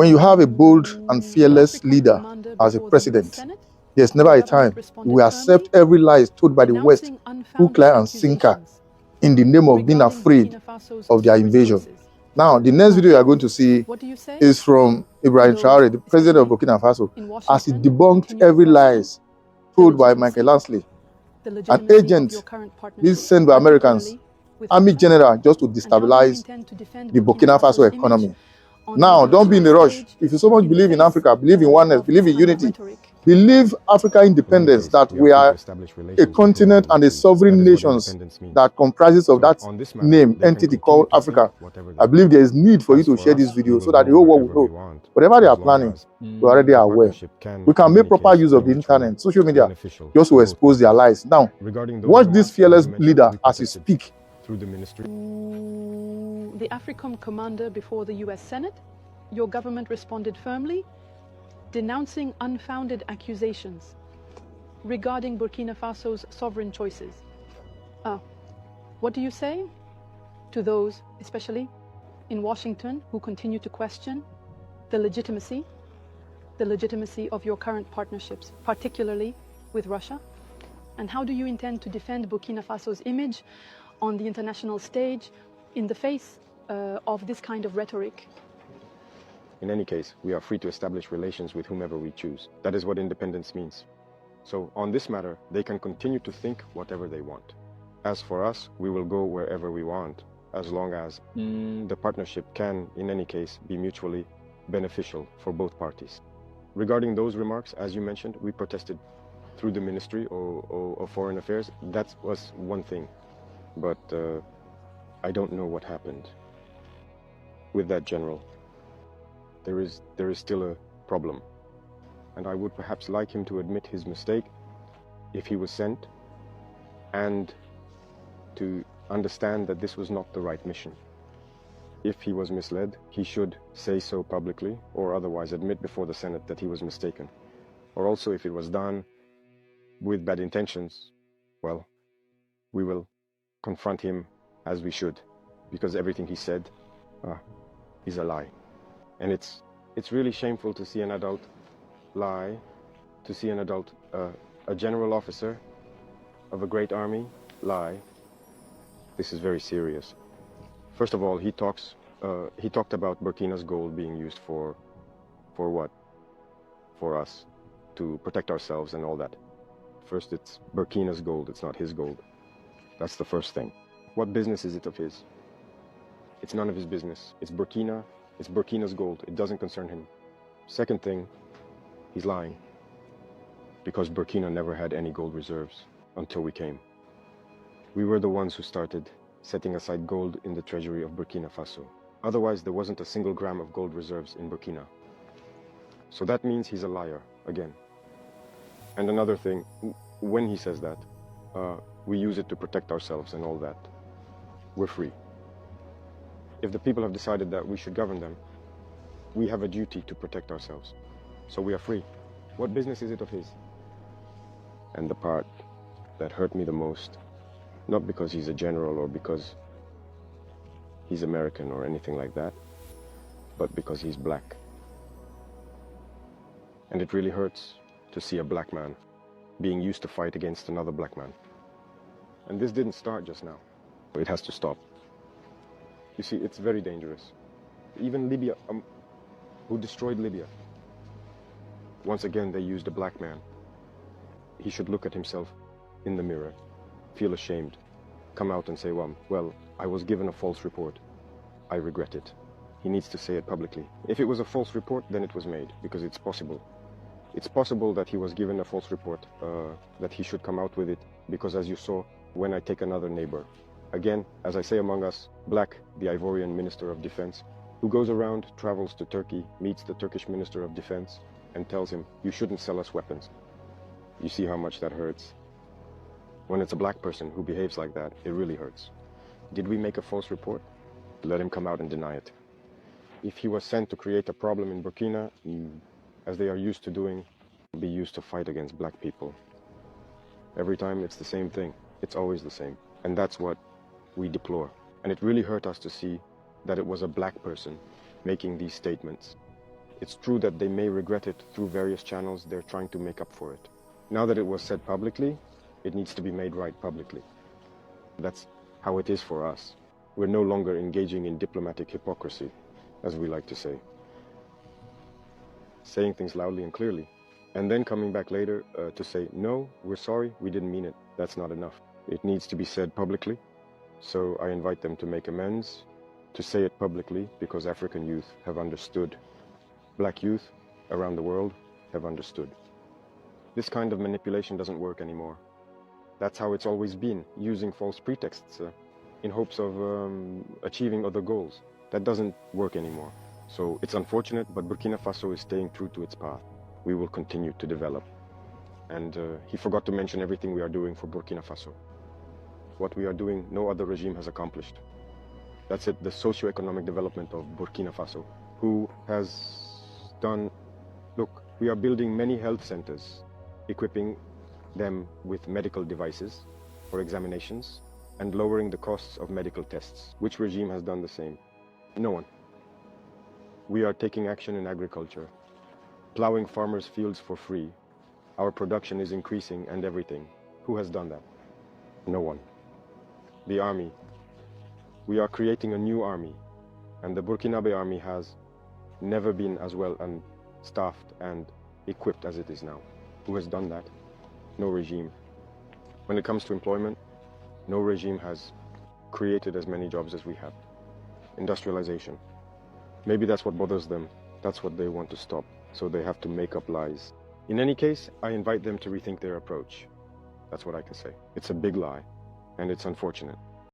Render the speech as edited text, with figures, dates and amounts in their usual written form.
When you have a bold and fearless leader as a president, there's never a time you will accept every lie told by the West, hook, line, and sinker, in the name of being afraid of their invasion. Now, the next video you are going to see is from Ibrahim Traore, the president of Burkina Faso, as he debunked every lies told by Michael Landsley, an agent being sent by Americans, army general, just to destabilize the Burkina Faso economy. Now, don't be in a rush. If you so much believe in Africa, believe in oneness, believe in unity, believe Africa independence, that we are a continent and a sovereign nation that comprises of that name, entity called Africa. I believe there is need for you to share this video so that the whole world will know. Whatever they are planning, we already are aware. We can make proper use of the internet, social media, just to expose their lies. Now, watch this fearless leader as he speaks. Through the ministry. The AFRICOM commander before the US Senate, your government responded firmly, denouncing unfounded accusations regarding Burkina Faso's sovereign choices. What do you say to those, especially in Washington, who continue to question the legitimacy of your current partnerships, particularly with Russia? And how do you intend to defend Burkina Faso's image on the international stage in the face of this kind of rhetoric? In any case, we are free to establish relations with whomever we choose. That is what independence means. So on this matter, they can continue to think whatever they want. As for us, we will go wherever we want, as long as the partnership can, in any case, be mutually beneficial for both parties. Regarding those remarks, as you mentioned, we protested through the Ministry of Foreign Affairs. That was one thing. But I don't know what happened with that general. There is still a problem, and I would perhaps like him to admit his mistake if he was sent, and to understand that this was not the right mission. If he was misled, he should say so publicly, or otherwise admit before the Senate that he was mistaken. Or also, if it was done with bad intentions, well, we will confront him as we should, because everything he said is a lie. And it's really shameful to see an adult lie, to see an adult, a general officer of a great army lie. This is very serious. First of all, he talked about Burkina's gold being used for what? For us, to protect ourselves and all that. First, it's Burkina's gold, it's not his gold. That's the first thing. What business is it of his? It's none of his business. It's Burkina's gold. It doesn't concern him. Second thing, he's lying. Because Burkina never had any gold reserves until we came. We were the ones who started setting aside gold in the treasury of Burkina Faso. Otherwise, there wasn't a single gram of gold reserves in Burkina. So that means he's a liar, again. And another thing, when he says that, we use it to protect ourselves and all that. We're free. If the people have decided that we should govern them, we have a duty to protect ourselves. So we are free. What business is it of his? And the part that hurt me the most, not because he's a general or because he's American or anything like that, but because he's black. And it really hurts to see a black man being used to fight against another black man. And this didn't start just now. It has to stop. You see, it's very dangerous. Even Libya, who destroyed Libya, once again they used a black man. He should look at himself in the mirror, feel ashamed, come out and say, well, I was given a false report. I regret it. He needs to say it publicly. If it was a false report, then it was made, because it's possible. It's possible that he was given a false report, that he should come out with it, because as you saw, when I take another neighbor, again, as I say among us, Black, the Ivorian Minister of Defense, who goes around, travels to Turkey, meets the Turkish Minister of Defense, and tells him, you shouldn't sell us weapons. You see how much that hurts. When it's a black person who behaves like that, it really hurts. Did we make a false report? Let him come out and deny it. If he was sent to create a problem in Burkina, as they are used to doing, be used to fight against black people. Every time it's the same thing. It's always the same. And that's what we deplore. And it really hurt us to see that it was a black person making these statements. It's true that they may regret it through various channels. They're trying to make up for it. Now that it was said publicly, it needs to be made right publicly. That's how it is for us. We're no longer engaging in diplomatic hypocrisy, as we like to say. Saying things loudly and clearly, and then coming back later to say, no, we're sorry, we didn't mean it. That's not enough. It needs to be said publicly. So I invite them to make amends, to say it publicly, because African youth have understood. Black youth around the world have understood. This kind of manipulation doesn't work anymore. That's how it's always been, using false pretexts in hopes of achieving other goals. That doesn't work anymore. So it's unfortunate, but Burkina Faso is staying true to its path. We will continue to develop. And he forgot to mention everything we are doing for Burkina Faso. What we are doing, no other regime has accomplished. That's it, the socio-economic development of Burkina Faso, who has done, look, we are building many health centers, equipping them with medical devices for examinations and lowering the costs of medical tests. Which regime has done the same? No one. We are taking action in agriculture, plowing farmers' fields for free. Our production is increasing and everything. Who has done that? No one. The army. We are creating a new army, and the Burkinabe army has never been as well and staffed and equipped as it is now. Who has done that? No regime. When it comes to employment, no regime has created as many jobs as we have. Industrialization. Maybe that's what bothers them. That's what they want to stop. So they have to make up lies. In any case, I invite them to rethink their approach. That's what I can say. It's a big lie, and it's unfortunate.